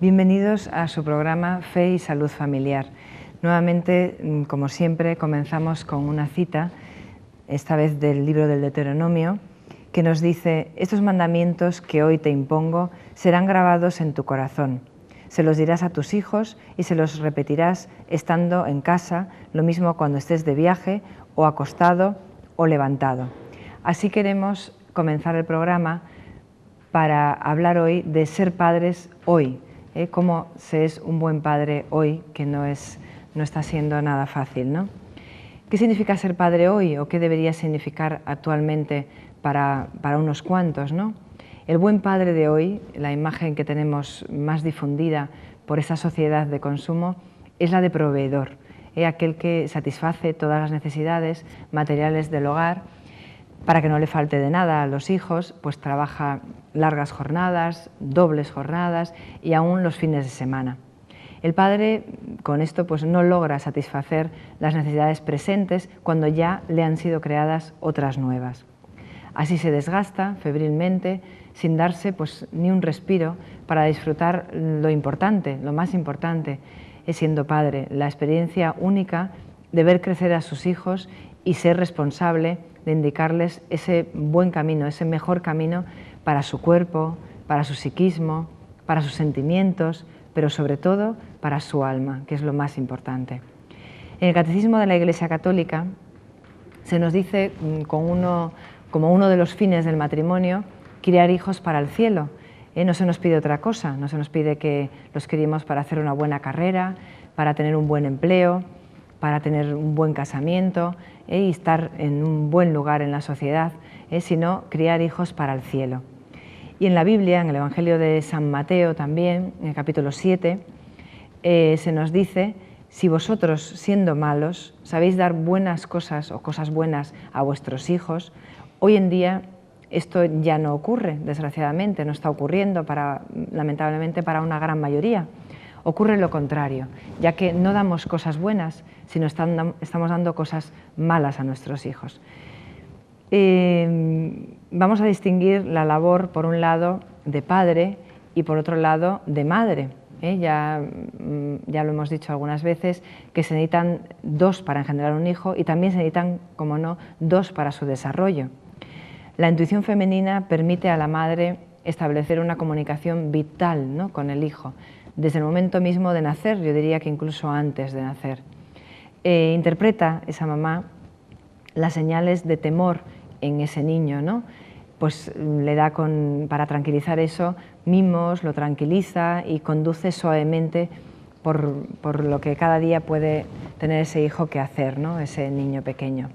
Bienvenidos a su programa Fe y Salud Familiar. Nuevamente, como siempre, comenzamos con una cita, esta vez del libro del Deuteronomio, que nos dice: estos mandamientos que hoy te impongo serán grabados en tu corazón. Se los dirás a tus hijos y se los repetirás estando en casa, lo mismo cuando estés de viaje o acostado o levantado. Así queremos comenzar el programa para hablar hoy de ser padres hoy. Cómo se es un buen padre hoy, que no está siendo nada fácil, ¿no? ¿Qué significa ser padre hoy o qué debería significar actualmente para unos cuantos, ¿no? El buen padre de hoy, la imagen que tenemos más difundida por esta sociedad de consumo, es la de proveedor, aquel que satisface todas las necesidades materiales del hogar para que no le falte de nada a los hijos, pues trabaja largas jornadas, dobles jornadas y aún los fines de semana. El padre con esto pues no logra satisfacer las necesidades presentes cuando ya le han sido creadas otras nuevas. Así se desgasta febrilmente sin darse pues ni un respiro para disfrutar lo importante, lo más importante es siendo padre, la experiencia única de ver crecer a sus hijos y ser responsable de indicarles ese buen camino, ese mejor camino para su cuerpo, para su psiquismo, para sus sentimientos, pero sobre todo para su alma, que es lo más importante. En el Catecismo de la Iglesia Católica se nos dice como uno de los fines del matrimonio, criar hijos para el cielo. No se nos pide otra cosa, no se nos pide que los criemos para hacer una buena carrera, para tener un buen empleo, para tener un buen casamiento y estar en un buen lugar en la sociedad, sino criar hijos para el cielo. Y en la Biblia, en el Evangelio de San Mateo también, en el capítulo 7, se nos dice: si vosotros, siendo malos, sabéis dar buenas cosas o cosas buenas a vuestros hijos, hoy en día esto ya no ocurre, desgraciadamente, no está ocurriendo lamentablemente para una gran mayoría. Ocurre lo contrario, ya que no damos cosas buenas, sino estamos dando cosas malas a nuestros hijos. Vamos a distinguir la labor, por un lado, de padre y por otro lado, de madre. Ya lo hemos dicho algunas veces, que se necesitan dos para engendrar un hijo y también se necesitan, como no, dos para su desarrollo. La intuición femenina permite a la madre establecer una comunicación vital, ¿no?, con el hijo, desde el momento mismo de nacer, yo diría que incluso antes de nacer. Interpreta esa mamá las señales de temor en ese niño, ¿no? Pues le da para tranquilizar eso mimos, lo tranquiliza y conduce suavemente por lo que cada día puede tener ese hijo que hacer, ¿no?, ese niño pequeño.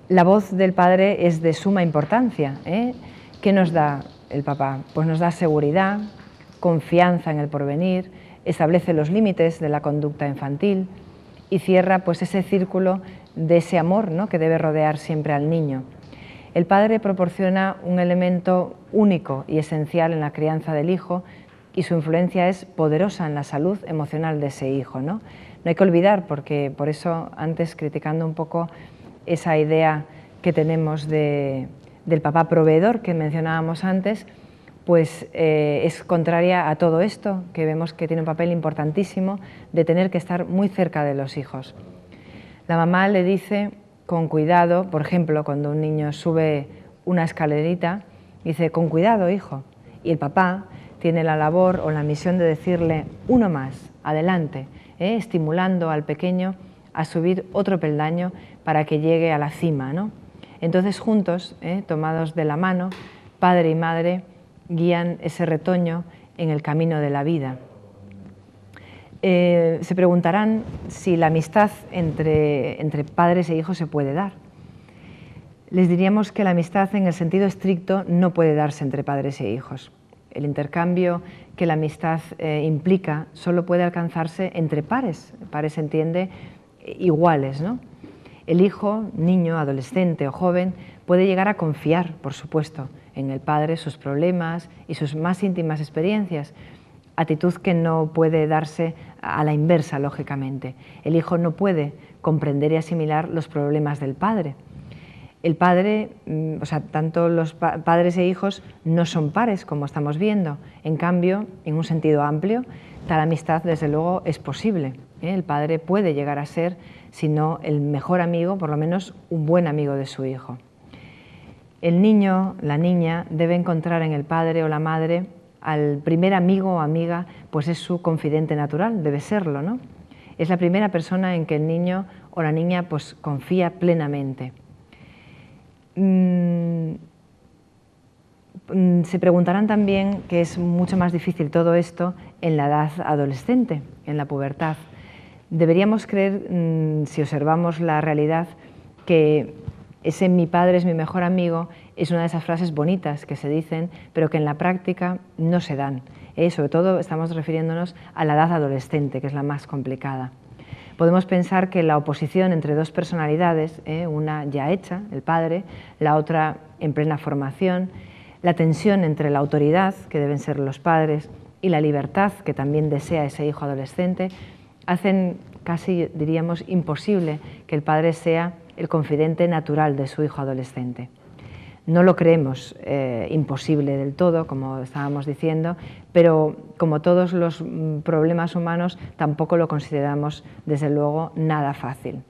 La voz del padre es de suma importancia. ¿Qué nos da el papá? Pues nos da seguridad, confianza en el porvenir, establece los límites de la conducta infantil y cierra pues ese círculo de ese amor, ¿no?, que debe rodear siempre al niño. El padre proporciona un elemento único y esencial en la crianza del hijo y su influencia es poderosa en la salud emocional de ese hijo, ¿no? No hay que olvidar, porque por eso antes, criticando un poco esa idea que tenemos del papá proveedor que mencionábamos antes, pues es contraria a todo esto, que vemos que tiene un papel importantísimo de tener que estar muy cerca de los hijos. La mamá le dice con cuidado, por ejemplo, cuando un niño sube una escalerita, dice: con cuidado, hijo. Y el papá tiene la labor o la misión de decirle: uno más, adelante, estimulando al pequeño a subir otro peldaño para que llegue a la cima, ¿no? Entonces juntos, tomados de la mano, padre y madre, guían ese retoño en el camino de la vida. Se preguntarán si la amistad entre padres e hijos se puede dar. Les diríamos que la amistad en el sentido estricto no puede darse entre padres e hijos. El intercambio que la amistad implica solo puede alcanzarse entre pares. Pares se entiende iguales, ¿no? El hijo, niño, adolescente o joven puede llegar a confiar, por supuesto, en el padre sus problemas y sus más íntimas experiencias, actitud que no puede darse a la inversa, lógicamente. El hijo no puede comprender y asimilar los problemas del padre. El padre, o sea, tanto los padres e hijos no son pares, como estamos viendo. En cambio, en un sentido amplio, tal amistad, desde luego, es posible. El padre puede llegar a ser, si no el mejor amigo, por lo menos un buen amigo de su hijo. El niño, la niña, debe encontrar en el padre o la madre al primer amigo o amiga, pues es su confidente natural, debe serlo, ¿no? Es la primera persona en que el niño o la niña pues confía plenamente. Se preguntarán también que es mucho más difícil todo esto en la edad adolescente, en la pubertad. Deberíamos creer, si observamos la realidad, que ese mi padre es mi mejor amigo es una de esas frases bonitas que se dicen, pero que en la práctica no se dan. Sobre todo estamos refiriéndonos a la edad adolescente, que es la más complicada. Podemos pensar que la oposición entre dos personalidades, una ya hecha, el padre, la otra en plena formación, la tensión entre la autoridad, que deben ser los padres, y la libertad, que también desea ese hijo adolescente, hacen casi, diríamos, imposible que el padre sea el confidente natural de su hijo adolescente. No lo creemos imposible del todo, como estábamos diciendo, pero como todos los problemas humanos, tampoco lo consideramos, desde luego, nada fácil.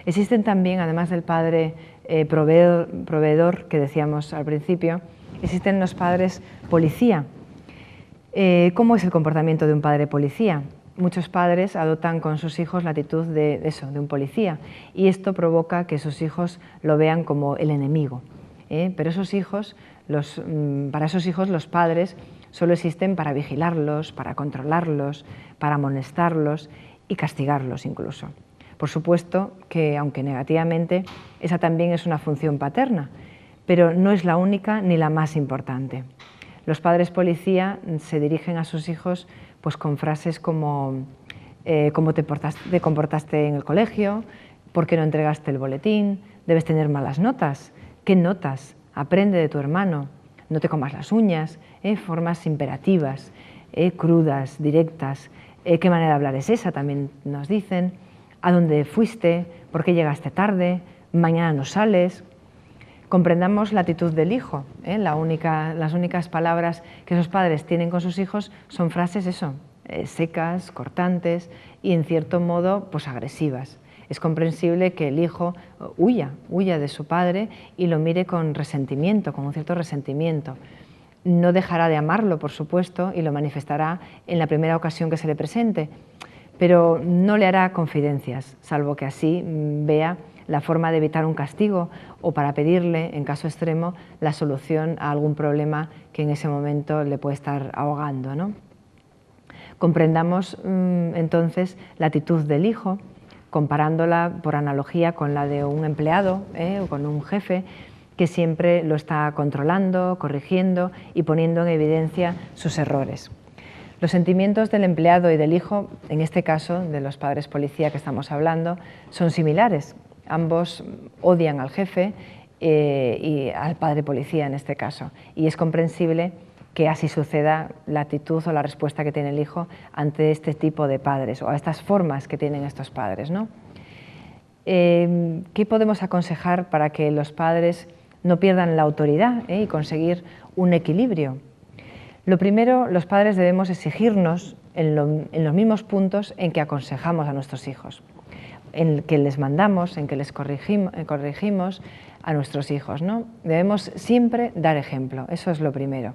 Existen también, además del padre proveedor que decíamos al principio, existen los padres policía. ¿Cómo es el comportamiento de un padre policía? Muchos padres adoptan con sus hijos la actitud de un policía, y esto provoca que sus hijos lo vean como el enemigo. Pero para esos hijos los padres solo existen para vigilarlos, para controlarlos, para amonestarlos y castigarlos incluso. Por supuesto que, aunque negativamente, esa también es una función paterna, pero no es la única ni la más importante. Los padres policía se dirigen a sus hijos pues con frases como ¿cómo te comportaste en el colegio? ¿Por qué no entregaste el boletín? ¿Debes tener malas notas? ¿Qué notas? Aprende de tu hermano. No te comas las uñas. Formas imperativas, crudas, directas. ¿Qué manera de hablar es esa? También nos dicen. ¿A dónde fuiste? ¿Por qué llegaste tarde? ¿Mañana no sales? Comprendamos la actitud del hijo. Las únicas palabras que esos padres tienen con sus hijos son frases secas, cortantes y en cierto modo pues agresivas. Es comprensible que el hijo huya de su padre y lo mire con resentimiento, con un cierto resentimiento. No dejará de amarlo, por supuesto, y lo manifestará en la primera ocasión que se le presente, pero no le hará confidencias, salvo que así vea la forma de evitar un castigo o para pedirle, en caso extremo, la solución a algún problema que en ese momento le puede estar ahogando, ¿no? Comprendamos entonces la actitud del hijo, comparándola por analogía con la de un empleado o con un jefe que siempre lo está controlando, corrigiendo y poniendo en evidencia sus errores. Los sentimientos del empleado y del hijo, en este caso de los padres policía que estamos hablando, son similares. Ambos odian al jefe y al padre policía en este caso, y es comprensible que así suceda la actitud o la respuesta que tiene el hijo ante este tipo de padres o a estas formas que tienen estos padres, ¿no? ¿Qué podemos aconsejar para que los padres no pierdan la autoridad y conseguir un equilibrio? Lo primero, los padres debemos exigirnos en los mismos puntos en que aconsejamos a nuestros hijos, en que les mandamos, en que les corregimos a nuestros hijos, ¿no? Debemos siempre dar ejemplo, eso es lo primero.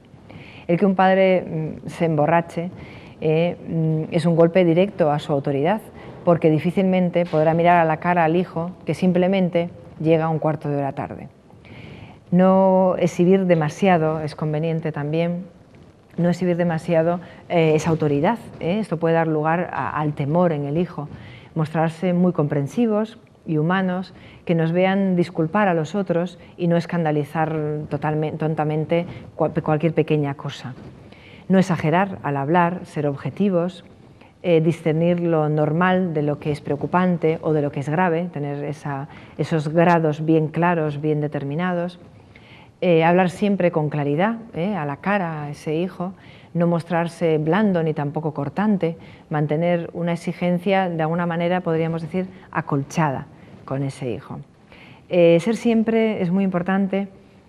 El que un padre se emborrache es un golpe directo a su autoridad, porque difícilmente podrá mirar a la cara al hijo que simplemente llega un cuarto de hora tarde. No exhibir demasiado es conveniente también, no exhibir demasiado esa autoridad. Esto puede dar lugar al temor en el hijo, mostrarse muy comprensivos y humanos, que nos vean disculpar a los otros y no escandalizar tontamente cualquier pequeña cosa. No exagerar al hablar, ser objetivos, discernir lo normal de lo que es preocupante o de lo que es grave, tener esos grados bien claros, bien determinados. Hablar siempre con claridad a la cara a ese hijo, no mostrarse blando ni tampoco cortante, mantener una exigencia de alguna manera, podríamos decir, acolchada con ese hijo. Ser siempre es muy importante,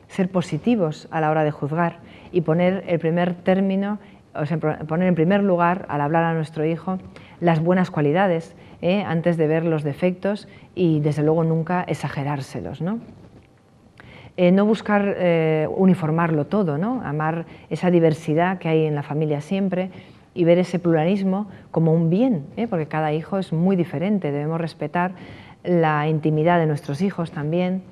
ser positivos a la hora de juzgar y poner el primer término, o sea, poner en primer lugar al hablar a nuestro hijo las buenas cualidades, antes de ver los defectos y desde luego nunca exagerárselos, ¿no? No buscar uniformarlo todo, ¿no? Amar esa diversidad que hay en la familia siempre y ver ese pluralismo como un bien, porque cada hijo es muy diferente, debemos respetar la intimidad de nuestros hijos también,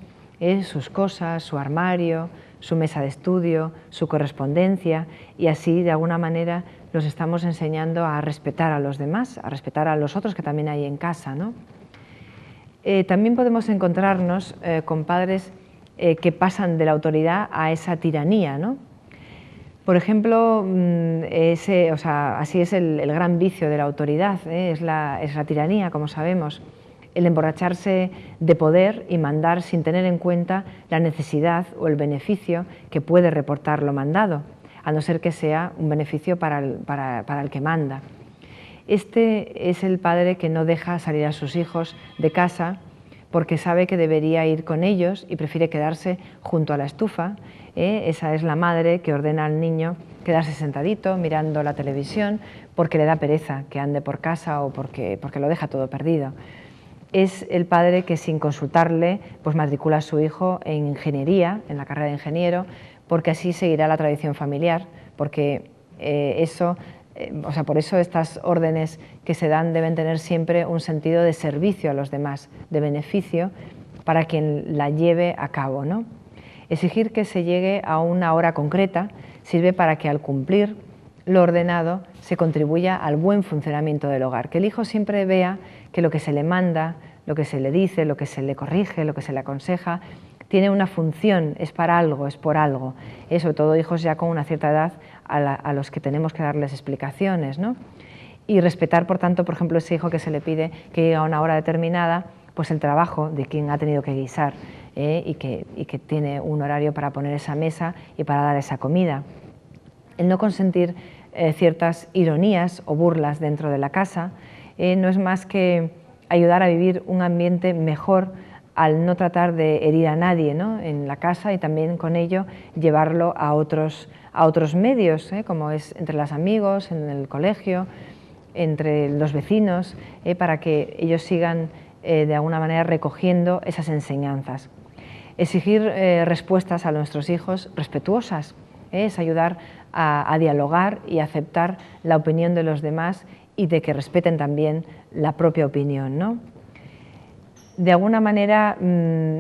sus cosas, su armario, su mesa de estudio, su correspondencia, y así de alguna manera los estamos enseñando a respetar a los demás, a respetar a los otros que también hay en casa, ¿no? También podemos encontrarnos con padres que pasan de la autoridad a esa tiranía, ¿no? Por ejemplo, así es el gran vicio de la autoridad, es la tiranía, como sabemos, el emborracharse de poder y mandar sin tener en cuenta la necesidad o el beneficio que puede reportar lo mandado, a no ser que sea un beneficio para el que manda. Este es el padre que no deja salir a sus hijos de casa porque sabe que debería ir con ellos y prefiere quedarse junto a la estufa. Esa es la madre que ordena al niño quedarse sentadito mirando la televisión porque le da pereza que ande por casa o porque lo deja todo perdido. Es el padre que sin consultarle pues matricula a su hijo en ingeniería, en la carrera de ingeniero, porque así seguirá la tradición familiar, porque por eso estas órdenes que se dan deben tener siempre un sentido de servicio a los demás, de beneficio para quien la lleve a cabo, ¿no? Exigir que se llegue a una hora concreta sirve para que al cumplir lo ordenado se contribuya al buen funcionamiento del hogar, que el hijo siempre vea que lo que se le manda, lo que se le dice, lo que se le corrige, lo que se le aconseja, tiene una función, es para algo, es por algo. Sobre todo hijos ya con una cierta edad a los que tenemos que darles explicaciones, ¿no? Y respetar, por tanto, por ejemplo, ese hijo que se le pide que llegue a una hora determinada, pues el trabajo de quien ha tenido que guisar y que tiene un horario para poner esa mesa y para dar esa comida. El no consentir ciertas ironías o burlas dentro de la casa no es más que ayudar a vivir un ambiente mejor al no tratar de herir a nadie, ¿no? En la casa y también con ello llevarlo a otros medios, como es entre los amigos, en el colegio, entre los vecinos, para que ellos sigan de alguna manera recogiendo esas enseñanzas. Exigir respuestas a nuestros hijos respetuosas, es ayudar a dialogar y aceptar la opinión de los demás y de que respeten también la propia opinión, ¿no? De alguna manera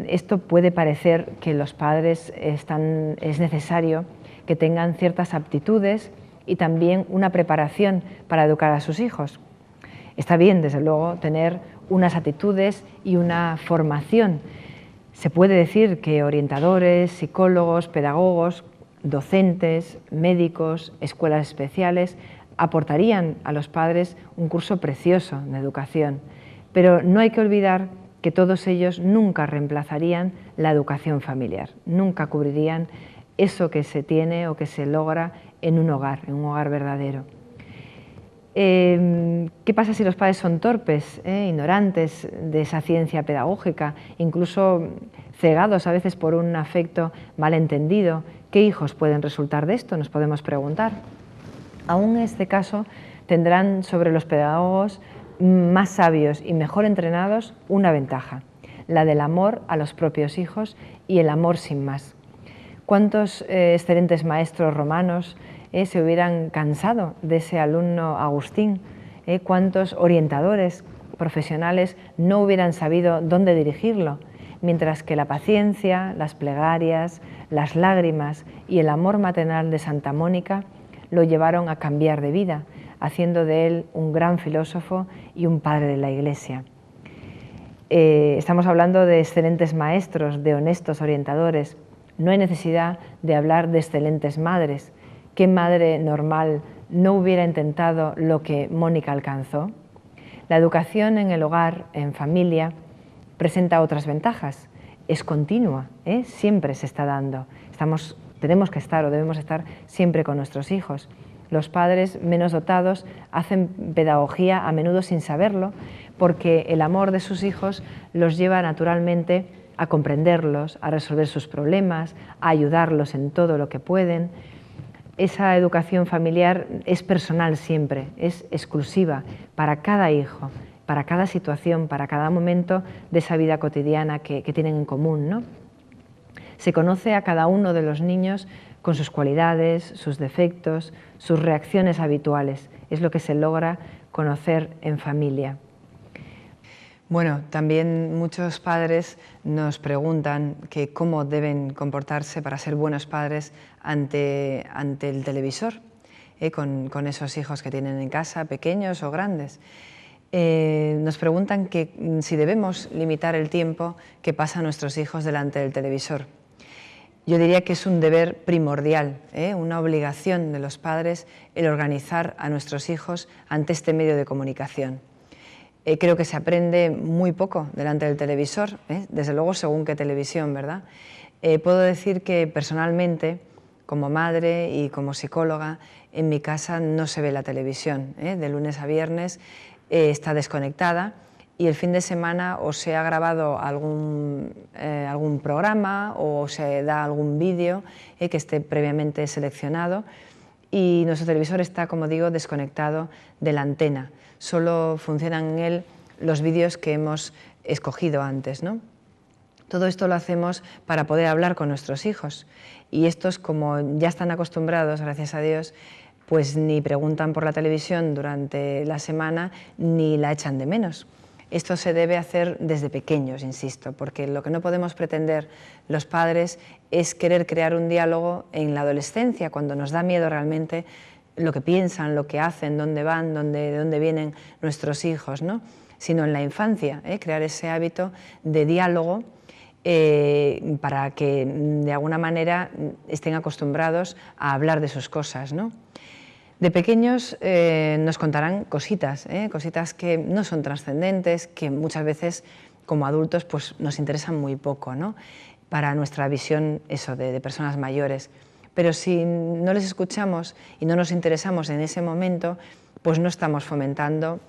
esto puede parecer que los padres es necesario que tengan ciertas aptitudes y también una preparación para educar a sus hijos. Está bien, desde luego, tener unas actitudes y una formación. Se puede decir que orientadores, psicólogos, pedagogos, docentes, médicos, escuelas especiales aportarían a los padres un curso precioso de educación, pero no hay que olvidar que todos ellos nunca reemplazarían la educación familiar, nunca cubrirían eso que se tiene o que se logra en un hogar verdadero. ¿Qué pasa si los padres son torpes, ignorantes de esa ciencia pedagógica, incluso cegados a veces por un afecto malentendido? ¿Qué hijos pueden resultar de esto? Nos podemos preguntar. Aún en este caso tendrán sobre los pedagogos más sabios y mejor entrenados una ventaja, la del amor a los propios hijos y el amor sin más. ¿Cuántos excelentes maestros romanos se hubieran cansado de ese alumno Agustín? ¿Cuántos orientadores profesionales no hubieran sabido dónde dirigirlo? Mientras que la paciencia, las plegarias, las lágrimas y el amor maternal de Santa Mónica lo llevaron a cambiar de vida, haciendo de él un gran filósofo y un padre de la Iglesia. Estamos hablando de excelentes maestros, de honestos orientadores. No hay necesidad de hablar de excelentes madres. ¿Qué madre normal no hubiera intentado lo que Mónica alcanzó? La educación en el hogar, en familia, presenta otras ventajas. Es continua, siempre se está dando. Tenemos que estar o debemos estar siempre con nuestros hijos. Los padres menos dotados hacen pedagogía a menudo sin saberlo, porque el amor de sus hijos los lleva naturalmente a comprenderlos, a resolver sus problemas, a ayudarlos en todo lo que pueden. Esa educación familiar es personal siempre, es exclusiva para cada hijo, para cada situación, para cada momento de esa vida cotidiana que tienen en común, ¿no? Se conoce a cada uno de los niños con sus cualidades, sus defectos, sus reacciones habituales. Es lo que se logra conocer en familia. Bueno, también muchos padres nos preguntan que cómo deben comportarse para ser buenos padres ante el televisor, con esos hijos que tienen en casa, pequeños o grandes. Nos preguntan que si debemos limitar el tiempo que pasan nuestros hijos delante del televisor. Yo diría que es un deber primordial, una obligación de los padres el organizar a nuestros hijos ante este medio de comunicación. Creo que se aprende muy poco delante del televisor, desde luego según qué televisión, ¿verdad? Puedo decir que personalmente, como madre y como psicóloga, en mi casa no se ve la televisión, de lunes a viernes está desconectada, y el fin de semana o se ha grabado algún programa o se da algún vídeo que esté previamente seleccionado, y nuestro televisor está, como digo, desconectado de la antena. Solo funcionan en él los vídeos que hemos escogido antes, ¿no? Todo esto lo hacemos para poder hablar con nuestros hijos, y estos, como ya están acostumbrados, gracias a Dios, pues ni preguntan por la televisión durante la semana ni la echan de menos. Esto se debe hacer desde pequeños, insisto, porque lo que no podemos pretender los padres es querer crear un diálogo en la adolescencia, cuando nos da miedo realmente lo que piensan, lo que hacen, dónde van, de dónde vienen nuestros hijos, ¿no? Sino en la infancia, crear ese hábito de diálogo para que de alguna manera estén acostumbrados a hablar de sus cosas, ¿no? De pequeños nos contarán cositas, cositas que no son trascendentes, que muchas veces como adultos pues, nos interesan muy poco, ¿no? Para nuestra visión de personas mayores. Pero si no les escuchamos y no nos interesamos en ese momento, pues no estamos fomentando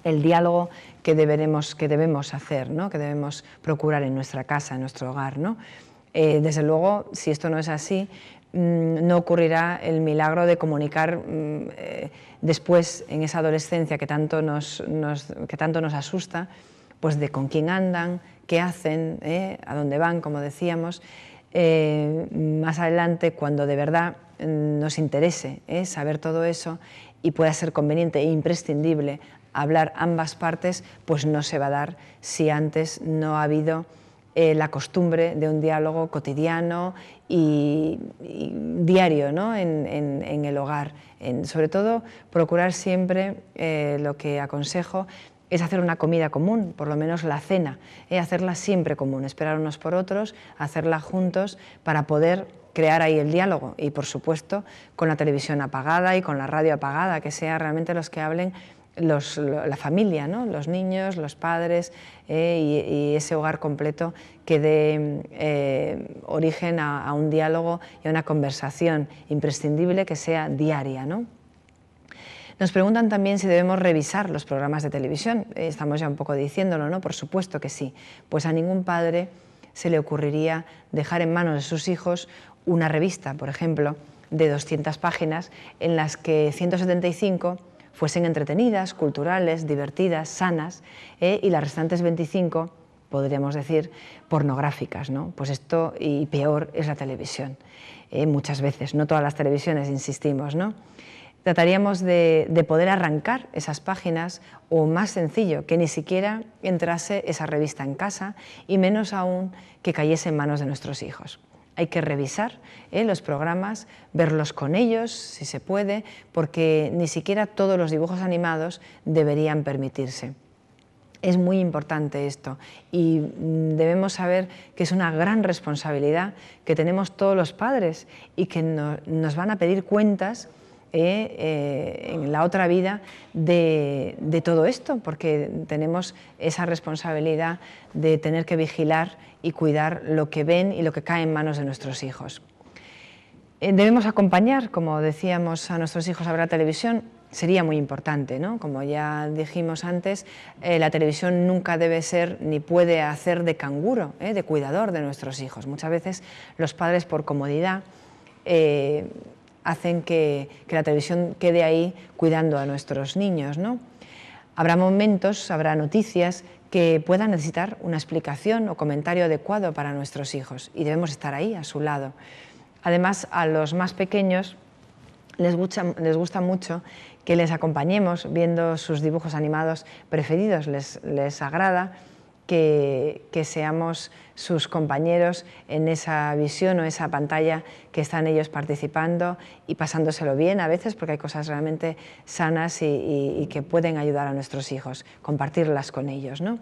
el diálogo que debemos hacer, ¿no? Que debemos procurar en nuestra casa, en nuestro hogar, ¿no? Desde luego, si esto no es así, no ocurrirá el milagro de comunicar después, en esa adolescencia que tanto nos asusta, pues de con quién andan, qué hacen, a dónde van, como decíamos. Más adelante, cuando de verdad nos interese saber todo eso y pueda ser conveniente e imprescindible hablar ambas partes, pues no se va a dar si antes no ha habido la costumbre de un diálogo cotidiano y diario, ¿no? en el hogar. Sobre todo, procurar siempre, lo que aconsejo, es hacer una comida común, por lo menos la cena, hacerla siempre común, esperar unos por otros, hacerla juntos para poder crear ahí el diálogo, y por supuesto con la televisión apagada y con la radio apagada, que sean realmente los que hablen la familia, ¿no? Los niños, los padres, y ese hogar completo que dé origen a un diálogo y a una conversación imprescindible que sea diaria, ¿no? Nos preguntan también si debemos revisar los programas de televisión. Estamos ya un poco diciéndolo, ¿no? Por supuesto que sí. Pues a ningún padre se le ocurriría dejar en manos de sus hijos una revista, por ejemplo, de 200 páginas, en las que 175 fuesen entretenidas, culturales, divertidas, sanas, y las restantes 25, podríamos decir, pornográficas, ¿no? Pues esto, y peor, es la televisión. Muchas veces, no todas las televisiones, insistimos, ¿no? Trataríamos de poder arrancar esas páginas, o más sencillo, que ni siquiera entrase esa revista en casa, y menos aún que cayese en manos de nuestros hijos. Hay que revisar los programas, verlos con ellos, si se puede, porque ni siquiera todos los dibujos animados deberían permitirse. Es muy importante esto, y debemos saber que es una gran responsabilidad que tenemos todos los padres, y que nos van a pedir cuentas en la otra vida de todo esto, porque tenemos esa responsabilidad de tener que vigilar y cuidar lo que ven y lo que cae en manos de nuestros hijos. Debemos acompañar, como decíamos, a nuestros hijos a ver la televisión. Sería muy importante, ¿no? Como ya dijimos antes, la televisión nunca debe ser ni puede hacer de canguro, de cuidador de nuestros hijos. Muchas veces los padres, por comodidad, hacen que la televisión quede ahí cuidando a nuestros niños, ¿no? Habrá momentos, habrá noticias que puedan necesitar una explicación o comentario adecuado para nuestros hijos y debemos estar ahí, a su lado. Además, a los más pequeños les gusta mucho que les acompañemos viendo sus dibujos animados preferidos, les agrada que seamos sus compañeros en esa visión o esa pantalla que están ellos participando y pasándoselo bien a veces, porque hay cosas realmente sanas y que pueden ayudar a nuestros hijos, compartirlas con ellos, ¿no?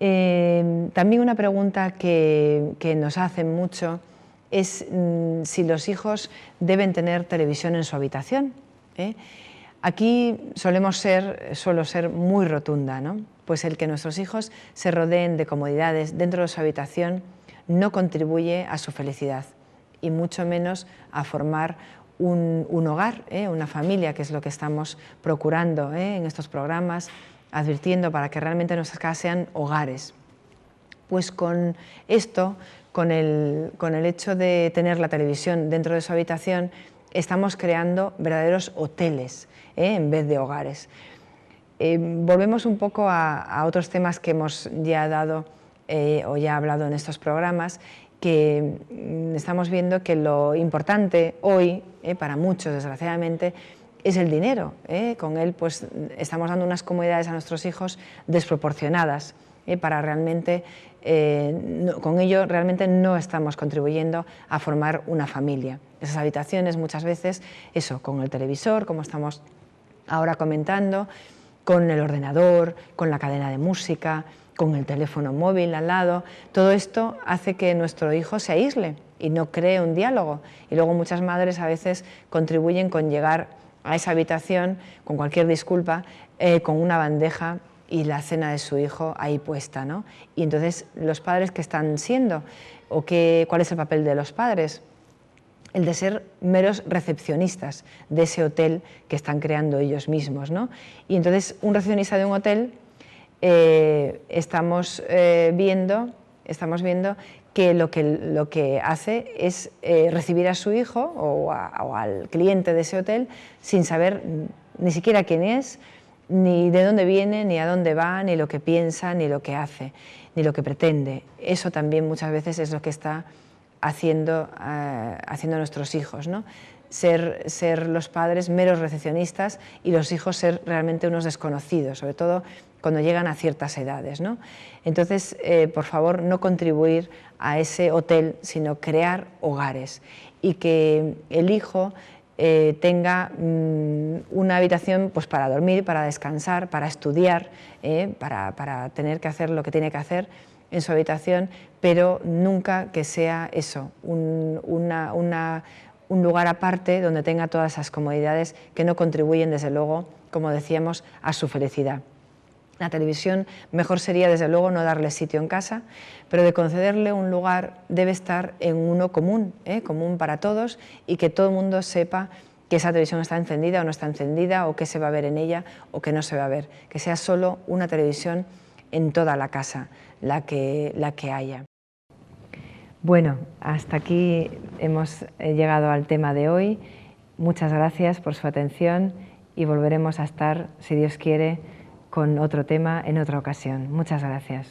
También una pregunta que nos hacen mucho es si los hijos deben tener televisión en su habitación. Aquí suelo ser muy rotunda, ¿no? Pues el que nuestros hijos se rodeen de comodidades dentro de su habitación no contribuye a su felicidad y mucho menos a formar un hogar, una familia, que es lo que estamos procurando en estos programas, advirtiendo para que realmente nuestras casas sean hogares. Pues con esto, con el hecho de tener la televisión dentro de su habitación, estamos creando verdaderos hoteles en vez de hogares. Volvemos un poco a otros temas que hemos ya dado o ya hablado en estos programas, que estamos viendo que lo importante hoy, para muchos desgraciadamente, es el dinero. Con él pues estamos dando unas comodidades a nuestros hijos desproporcionadas, para realmente, con ello realmente no estamos contribuyendo a formar una familia. Esas habitaciones muchas veces, eso, con el televisor, como estamos ahora comentando, con el ordenador, con la cadena de música, con el teléfono móvil al lado, todo esto hace que nuestro hijo se aísle y no cree un diálogo. Y luego muchas madres a veces contribuyen con llegar a esa habitación, con cualquier disculpa, con una bandeja y la cena de su hijo ahí puesta, ¿no? Y entonces, ¿los padres qué están siendo? ¿O cuál es el papel de los padres? El de ser meros recepcionistas de ese hotel que están creando ellos mismos, ¿no? Y entonces, un recepcionista de un hotel, estamos viendo que lo que hace es recibir a su hijo o al cliente de ese hotel sin saber ni siquiera quién es, ni de dónde viene, ni a dónde va, ni lo que piensa, ni lo que hace, ni lo que pretende. Eso también muchas veces es lo que está haciendo nuestros hijos, ¿no? Ser los padres meros recepcionistas y los hijos ser realmente unos desconocidos, sobre todo cuando llegan a ciertas edades, ¿no? Entonces, por favor, no contribuir a ese hotel, sino crear hogares y que el hijo tenga una habitación pues, para dormir, para descansar, para estudiar, para tener que hacer lo que tiene que hacer en su habitación, pero nunca que sea eso, un lugar aparte donde tenga todas esas comodidades que no contribuyen, desde luego, como decíamos, a su felicidad. La televisión mejor sería, desde luego, no darle sitio en casa, pero de concederle un lugar debe estar en uno común, común para todos, y que todo el mundo sepa que esa televisión está encendida o no está encendida, o qué se va a ver en ella o qué no se va a ver, que sea solo una televisión en toda la casa, la que haya. Bueno, hasta aquí hemos llegado al tema de hoy. Muchas gracias por su atención y volveremos a estar, si Dios quiere, con otro tema en otra ocasión. Muchas gracias.